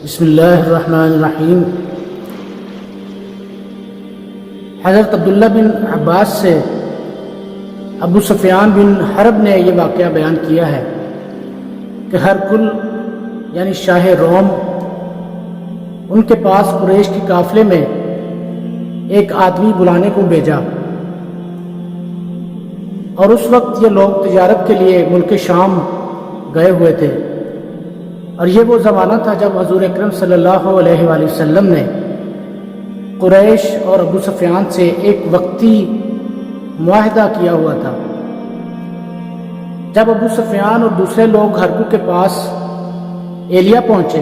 بسم اللہ الرحمن الرحیم۔ حضرت عبداللہ بن عباس سے ابو سفیان بن حرب نے یہ واقعہ بیان کیا ہے کہ ہرقل یعنی شاہ روم ان کے پاس قریش کی قافلے میں ایک آدمی بلانے کو بھیجا، اور اس وقت یہ لوگ تجارت کے لیے ملک شام گئے ہوئے تھے، اور یہ وہ زمانہ تھا جب حضور اکرم صلی اللہ علیہ وآلہ وسلم نے قریش اور ابو سفیان سے ایک وقتی معاہدہ کیا ہوا تھا۔ جب ابو سفیان اور دوسرے لوگ ہرقل کے پاس ایلیا پہنچے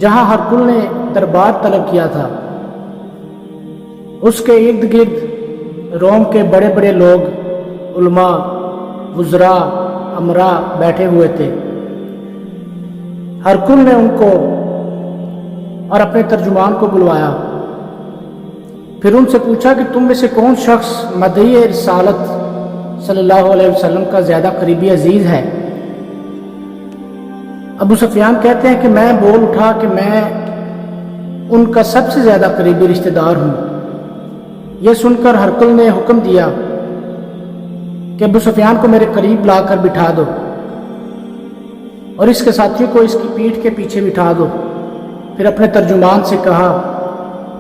جہاں ہرقل نے دربار طلب کیا تھا، اس کے ارد گرد روم کے بڑے بڑے لوگ، علماء، وزراء، امراء بیٹھے ہوئے تھے۔ ہرقل نے ان کو اور اپنے ترجمان کو بلوایا، پھر ان سے پوچھا کہ تم میں سے کون شخص مدعی رسالت صلی اللہ علیہ وسلم کا زیادہ قریبی عزیز ہے؟ ابو سفیان کہتے ہیں کہ میں بول اٹھا کہ میں ان کا سب سے زیادہ قریبی رشتہ دار ہوں۔ یہ سن کر ہرقل نے حکم دیا کہ ابو سفیان کو میرے قریب لا کر بٹھا دو اور اس کے ساتھیوں کو اس کی پیٹھ کے پیچھے بٹھا دو۔ پھر اپنے ترجمان سے کہا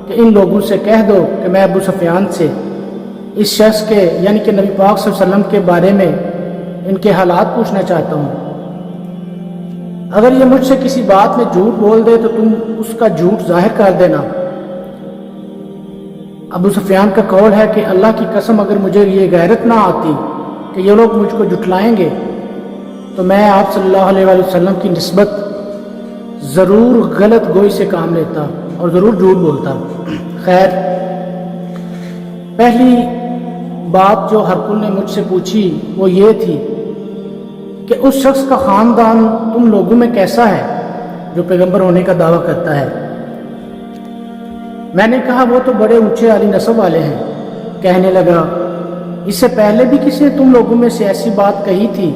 کہ ان لوگوں سے کہہ دو کہ میں ابو سفیان سے اس شخص کے یعنی کہ نبی پاک صلی اللہ علیہ وسلم کے بارے میں ان کے حالات پوچھنا چاہتا ہوں۔ اگر یہ مجھ سے کسی بات میں جھوٹ بول دے تو تم اس کا جھوٹ ظاہر کر دینا۔ ابو سفیان کا قول ہے کہ اللہ کی قسم اگر مجھے یہ غیرت نہ آتی کہ یہ لوگ مجھ کو جھٹلائیں گے تو میں آپ صلی اللہ علیہ وآلہ وسلم کی نسبت ضرور غلط گوئی سے کام لیتا اور ضرور جھوٹ بولتا۔ خیر، پہلی بات جو ہرقل نے مجھ سے پوچھی وہ یہ تھی کہ اس شخص کا خاندان تم لوگوں میں کیسا ہے جو پیغمبر ہونے کا دعویٰ کرتا ہے؟ میں نے کہا وہ تو بڑے اونچے عالی نسب والے ہیں۔ کہنے لگا اس سے پہلے بھی کسی نے تم لوگوں میں سے ایسی بات کہی تھی؟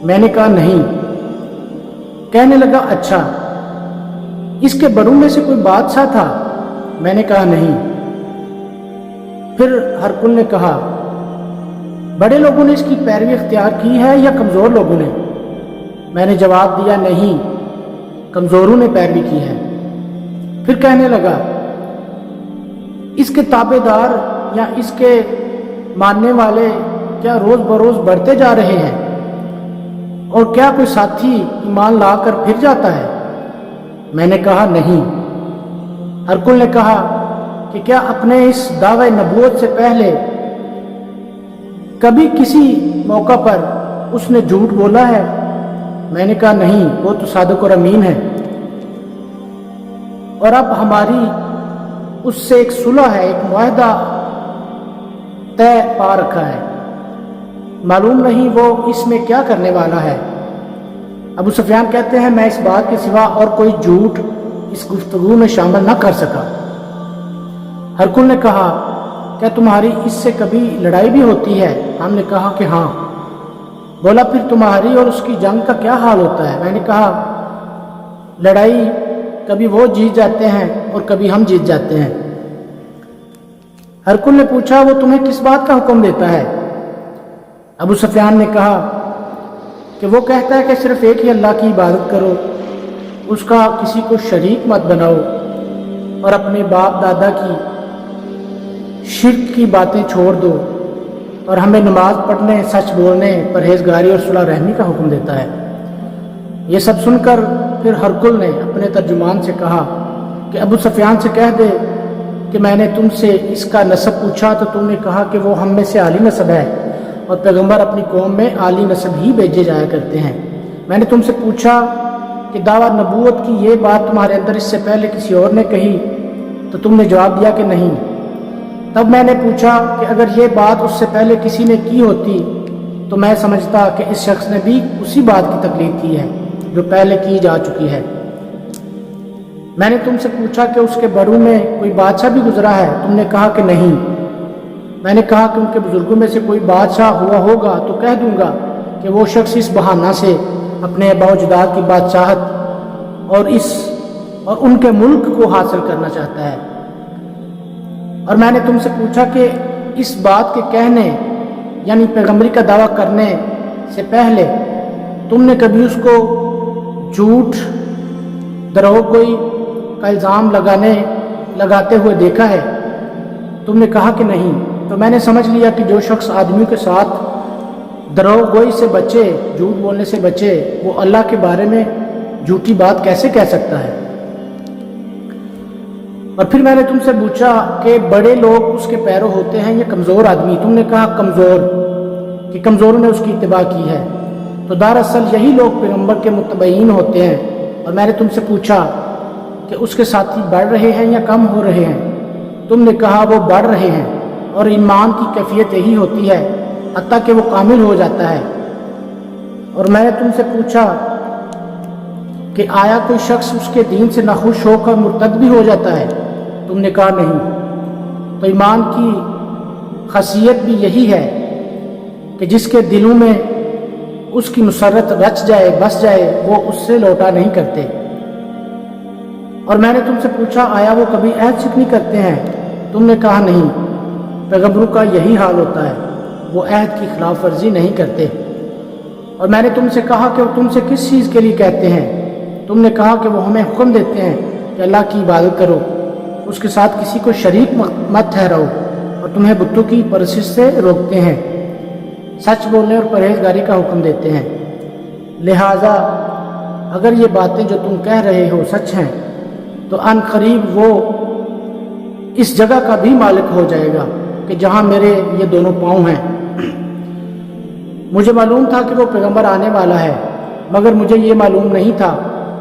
میں نے کہا نہیں۔ کہنے لگا اچھا، اس کے بڑوں میں سے کوئی بادشاہ تھا؟ میں نے کہا نہیں۔ پھر ہرقل نے کہا بڑے لوگوں نے اس کی پیروی اختیار کی ہے یا کمزور لوگوں نے؟ میں نے جواب دیا نہیں، کمزوروں نے پیروی کی ہے۔ پھر کہنے لگا اس کے تابع دار یا اس کے ماننے والے کیا روز بروز بڑھتے جا رہے ہیں، اور کیا کوئی ساتھی ایمان لا کر پھر جاتا ہے؟ میں نے کہا نہیں۔ ہرقل نے کہا کہ کیا اپنے اس دعوی نبوت سے پہلے کبھی کسی موقع پر اس نے جھوٹ بولا ہے؟ میں نے کہا نہیں، وہ تو صادق اور امین ہے، اور اب ہماری اس سے ایک صلح ہے، ایک معاہدہ طے پا رکھا ہے، معلوم نہیں وہ اس میں کیا کرنے والا ہے۔ ابو سفیان کہتے ہیں میں اس بات کے سوا اور کوئی جھوٹ اس گفتگو میں شامل نہ کر سکا۔ ہرقل نے کہا کیا تمہاری اس سے کبھی لڑائی بھی ہوتی ہے؟ ہم نے کہا کہ ہاں۔ بولا پھر تمہاری اور اس کی جنگ کا کیا حال ہوتا ہے؟ میں نے کہا لڑائی کبھی وہ جیت جاتے ہیں اور کبھی ہم جیت جاتے ہیں۔ ہرقل نے پوچھا وہ تمہیں کس بات کا حکم دیتا ہے؟ ابو سفیان نے کہا کہ وہ کہتا ہے کہ صرف ایک ہی اللہ کی عبادت کرو، اس کا کسی کو شریک مت بناؤ، اور اپنے باپ دادا کی شرک کی باتیں چھوڑ دو، اور ہمیں نماز پڑھنے، سچ بولنے، پرہیزگاری اور صلح رحمی کا حکم دیتا ہے۔ یہ سب سن کر پھر ہرقل نے اپنے ترجمان سے کہا کہ ابو سفیان سے کہہ دے کہ میں نے تم سے اس کا نسب پوچھا تو تم نے کہا کہ وہ ہم میں سے عالی نسب ہے، اور پیغمبر اپنی قوم میں عالی نسب ہی بھیجے جایا کرتے ہیں۔ میں نے تم سے پوچھا کہ دعویٰ نبوت کی یہ بات تمہارے اندر اس سے پہلے کسی اور نے کہی تو تم نے جواب دیا کہ نہیں۔ تب میں نے پوچھا کہ اگر یہ بات اس سے پہلے کسی نے کی ہوتی تو میں سمجھتا کہ اس شخص نے بھی اسی بات کی تقلید کی ہے جو پہلے کی جا چکی ہے۔ میں نے تم سے پوچھا کہ اس کے بڑوں میں کوئی بادشاہ بھی گزرا ہے؟ تم نے کہا کہ نہیں۔ میں نے کہا کہ ان کے بزرگوں میں سے کوئی بادشاہ ہوا ہوگا تو کہہ دوں گا کہ وہ شخص اس بہانہ سے اپنے آباء و اجداد کی بادشاہت اور ان کے ملک کو حاصل کرنا چاہتا ہے۔ اور میں نے تم سے پوچھا کہ اس بات کے کہنے یعنی پیغمبری کا دعویٰ کرنے سے پہلے تم نے کبھی اس کو جھوٹ دروغ گوئی کا الزام لگاتے ہوئے دیکھا ہے؟ تم نے کہا کہ نہیں۔ تو میں نے سمجھ لیا کہ جو شخص آدمیوں کے ساتھ دروغ گوئی سے بچے، جھوٹ بولنے سے بچے، وہ اللہ کے بارے میں جھوٹی بات کیسے کہہ سکتا ہے۔ اور پھر میں نے تم سے پوچھا کہ بڑے لوگ اس کے پیرو ہوتے ہیں یا کمزور آدمی؟ تم نے کہا کمزور، کہ کمزوروں نے اس کی اتباع کی ہے۔ تو دراصل یہی لوگ پیغمبر کے متبعین ہوتے ہیں۔ اور میں نے تم سے پوچھا کہ اس کے ساتھی بڑھ رہے ہیں یا کم ہو رہے ہیں؟ تم نے کہا وہ بڑھ رہے ہیں، اور ایمان کی کیفیت یہی ہوتی ہے حتیٰ کہ وہ کامل ہو جاتا ہے۔ اور میں نے تم سے پوچھا کہ آیا کوئی شخص اس کے دین سے ناخوش ہو کر مرتد بھی ہو جاتا ہے؟ تم نے کہا نہیں۔ تو ایمان کی خاصیت بھی یہی ہے کہ جس کے دلوں میں اس کی مسرت رچ جائے، بس جائے، وہ اس سے لوٹا نہیں کرتے۔ اور میں نے تم سے پوچھا آیا وہ کبھی عہد شکنی کرتے ہیں؟ تم نے کہا نہیں۔ پیغمبروں کا یہی حال ہوتا ہے، وہ عہد کی خلاف ورزی نہیں کرتے۔ اور میں نے تم سے کہا کہ وہ تم سے کس چیز کے لیے کہتے ہیں؟ تم نے کہا کہ وہ ہمیں حکم دیتے ہیں کہ اللہ کی عبادت کرو، اس کے ساتھ کسی کو شریک مت ٹھہراؤ، اور تمہیں بتوں کی پرستش سے روکتے ہیں، سچ بولنے اور پرہیزگاری کا حکم دیتے ہیں۔ لہٰذا اگر یہ باتیں جو تم کہہ رہے ہو سچ ہیں تو ان قریب وہ اس جگہ کا بھی مالک ہو جائے گا کہ جہاں میرے یہ دونوں پاؤں ہیں۔ مجھے معلوم تھا کہ وہ پیغمبر آنے والا ہے، مگر مجھے یہ معلوم نہیں تھا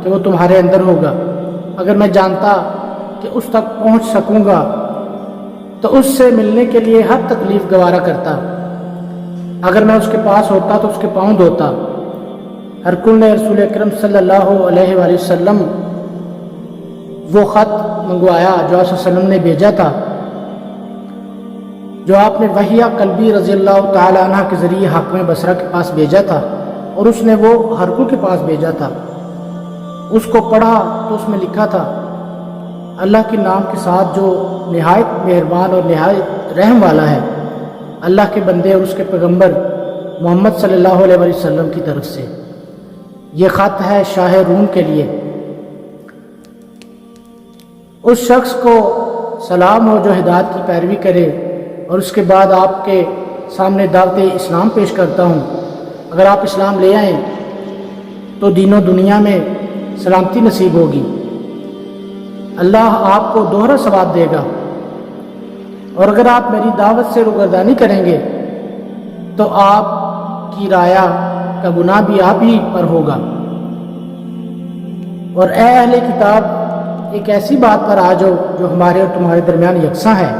کہ وہ تمہارے اندر ہوگا۔ اگر میں جانتا کہ اس تک پہنچ سکوں گا تو اس سے ملنے کے لیے ہر تکلیف گوارا کرتا۔ اگر میں اس کے پاس ہوتا تو اس کے پاؤں دھوتا۔ ہرکل نے رسول اکرم صلی اللہ علیہ وآلہ وسلم وہ خط منگوایا جو آپ صلی اللہ علیہ وسلم نے بھیجا تھا، جو آپ نے وحیہ قلبی رضی اللہ تعالیٰ عنہ کے ذریعے حاکم بصرہ کے پاس بھیجا تھا، اور اس نے وہ ہرکل کے پاس بھیجا تھا۔ اس کو پڑھا تو اس میں لکھا تھا، اللہ کے نام کے ساتھ جو نہایت مہربان اور نہایت رحم والا ہے، اللہ کے بندے اور اس کے پیغمبر محمد صلی اللہ علیہ وسلم کی طرف سے یہ خط ہے شاہ روم کے لیے۔ اس شخص کو سلام ہو جو ہدایت کی پیروی کرے اور اس کے بعد آپ کے سامنے دعوت اسلام پیش کرتا ہوں۔ اگر آپ اسلام لے آئیں تو دین و دنیا میں سلامتی نصیب ہوگی، اللہ آپ کو دوہرا ثواب دے گا، اور اگر آپ میری دعوت سے روگردانی کریں گے تو آپ کی رایا کا گناہ بھی آپ ہی پر ہوگا۔ اور اے اہل کتاب، ایک ایسی بات پر آ جاؤ جو ہمارے اور تمہارے درمیان یکساں ہے،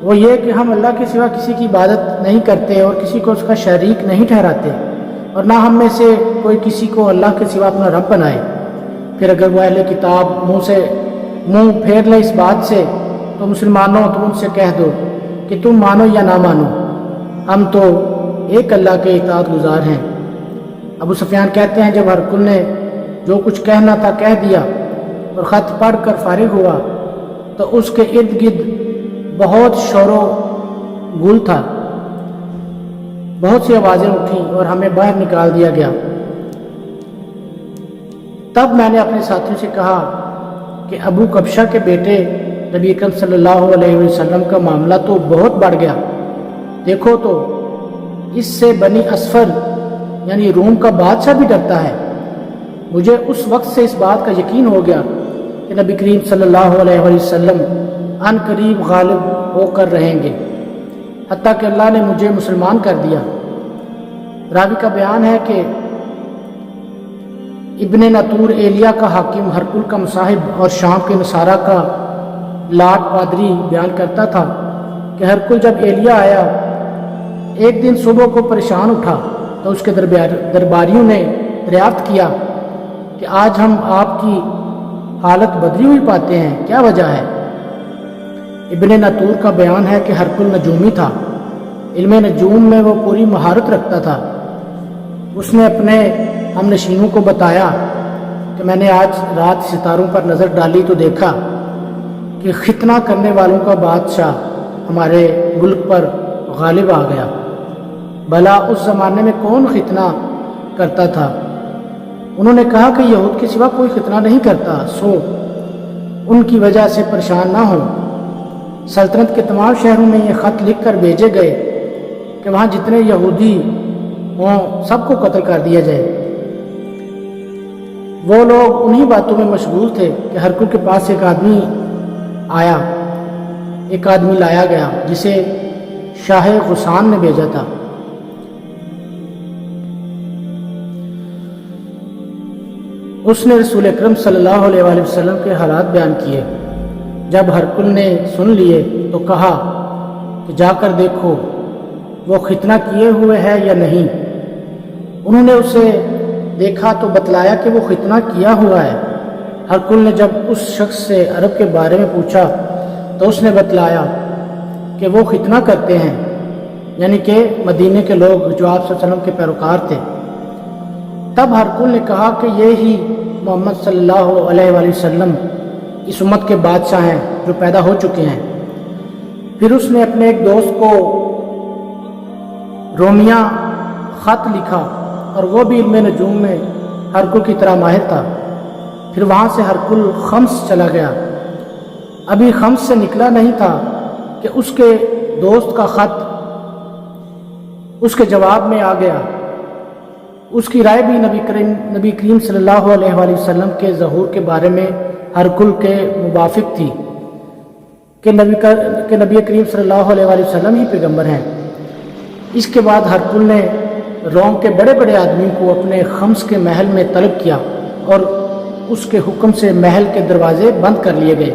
وہ یہ کہ ہم اللہ کے سوا کسی کی عبادت نہیں کرتے اور کسی کو اس کا شریک نہیں ٹھہراتے، اور نہ ہم میں سے کوئی کسی کو اللہ کے سوا اپنا رب بنائے۔ پھر اگر وہ اہل کتاب منہ پھیر لے اس بات سے تو مسلمانوں تم ان سے کہہ دو کہ تم مانو یا نہ مانو، ہم تو ایک اللہ کے اطاعت گزار ہیں۔ ابو سفیان کہتے ہیں جب ہرکل نے جو کچھ کہنا تھا کہہ دیا اور خط پڑھ کر فارغ ہوا تو اس کے ارد گرد بہت شور و گل تھا، بہت سی آوازیں اٹھیں اور ہمیں باہر نکال دیا گیا۔ تب میں نے اپنے ساتھیوں سے کہا کہ ابو کبشہ کے بیٹے نبی اکرم صلی اللہ علیہ وسلم کا معاملہ تو بہت بڑھ گیا، دیکھو تو اس سے بنی اسفر یعنی روم کا بادشاہ بھی ڈرتا ہے۔ مجھے اس وقت سے اس بات کا یقین ہو گیا کہ نبی کریم صلی اللہ علیہ وسلم ان قریب غالب ہو کر رہیں گے، حتیٰ کہ اللہ نے مجھے مسلمان کر دیا۔ راوی کا بیان ہے کہ ابن نطور ایلیا کا حاکم ہرکل کا مصاحب اور شام کے نصارہ کا لاٹ پادری بیان کرتا تھا کہ ہرکل جب ایلیا آیا ایک دن صبح کو پریشان اٹھا تو اس کے درباریوں نے دریافت کیا کہ آج ہم آپ کی حالت بدلی ہوئی پاتے ہیں، کیا وجہ ہے؟ ابن نطور کا بیان ہے کہ ہرکل نجومی تھا، علم نجوم میں وہ پوری مہارت رکھتا تھا۔ اس نے اپنے ہم نشینوں کو بتایا کہ میں نے آج رات ستاروں پر نظر ڈالی تو دیکھا کہ ختنہ کرنے والوں کا بادشاہ ہمارے ملک پر غالب آ گیا۔ بھلا اس زمانے میں کون ختنہ کرتا تھا؟ انہوں نے کہا کہ یہود کے سوا کوئی ختنہ نہیں کرتا، سو ان کی وجہ سے پریشان نہ ہوں۔ سلطنت کے تمام شہروں میں یہ خط لکھ کر بھیجے گئے کہ وہاں جتنے یہودی ہوں سب کو قتل کر دیا جائے۔ وہ لوگ انہی باتوں میں مشغول تھے کہ ہرقل کے پاس ایک آدمی لایا گیا جسے شاہ غسان نے بھیجا تھا۔ اس نے رسول اکرم صلی اللہ علیہ وآلہ وسلم کے حالات بیان کیے۔ جب ہرقل نے سن لیے تو کہا کہ جا کر دیکھو وہ ختنہ کیے ہوئے ہے یا نہیں۔ انہوں نے اسے دیکھا تو بتلایا کہ وہ ختنہ کیا ہوا ہے۔ ہرقل نے جب اس شخص سے عرب کے بارے میں پوچھا تو اس نے بتلایا کہ وہ ختنہ کرتے ہیں، یعنی کہ مدینے کے لوگ جو آپ صلی اللہ علیہ وسلم کے پیروکار تھے۔ تب ہرقل نے کہا کہ یہ ہی محمد صلی اللہ علیہ وآلہ وسلم اس امت کے بادشاہ ہیں جو پیدا ہو چکے ہیں۔ پھر اس نے اپنے ایک دوست کو رومیہ خط لکھا اور وہ بھی علم نجوم میں ہرقل کی طرح ماہر تھا۔ پھر وہاں سے ہرقل خمس چلا گیا۔ ابھی خمس سے نکلا نہیں تھا کہ اس کے دوست کا خط اس کے جواب میں آ گیا۔ اس کی رائے بھی نبی کریم صلی اللہ علیہ وآلہ وسلم کے ظہور کے بارے میں ہرقل کے موافق تھی کہ نبی کریم صلی اللہ علیہ وآلہ وسلم ہی پیغمبر ہیں۔ اس کے بعد ہرقل نے روم کے بڑے بڑے آدمیوں کو اپنے خمس کے محل میں طلب کیا اور اس کے حکم سے محل کے دروازے بند کر لیے گئے۔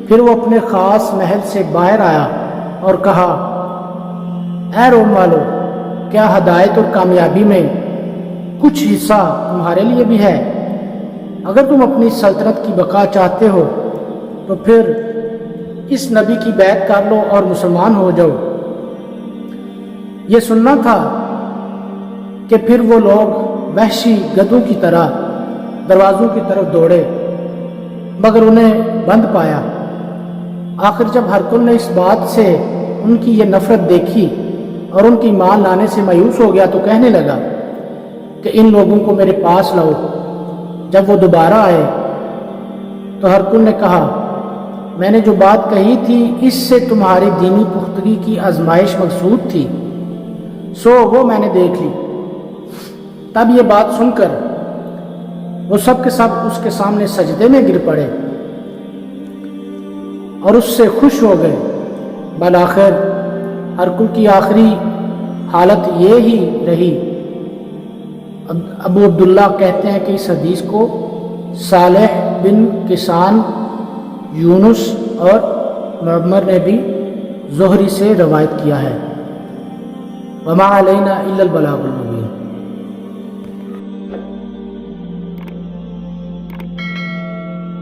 پھر وہ اپنے خاص محل سے باہر آیا اور کہا، اے روم والو، کیا ہدایت اور کامیابی میں کچھ حصہ تمہارے لیے بھی ہے؟ اگر تم اپنی سلطنت کی بقا چاہتے ہو تو پھر اس نبی کی بیعت کر لو اور مسلمان ہو جاؤ۔ یہ سننا تھا کہ پھر وہ لوگ وحشی گدھوں کی طرح دروازوں کی طرف دوڑے مگر انہیں بند پایا۔ آخر جب ہرقل نے اس بات سے ان کی یہ نفرت دیکھی اور ان کی ایمان لانے سے مایوس ہو گیا تو کہنے لگا کہ ان لوگوں کو میرے پاس لاؤ۔ جب وہ دوبارہ آئے تو ہرقل نے کہا، میں نے جو بات کہی تھی اس سے تمہاری دینی پختگی کی آزمائش مقصود تھی، سو وہ میں نے دیکھ لی۔ تب یہ بات سن کر وہ سب کے سب اس کے سامنے سجدے میں گر پڑے اور اس سے خوش ہو گئے۔ بالآخر ہرقل کی آخری حالت یہ ہی رہی۔ ابو عبداللہ کہتے ہیں کہ اس حدیث کو صالح بن کسان، یونس اور معمر نے بھی زہری سے روایت کیا ہے۔ وما علینا الا البلاغ المبین۔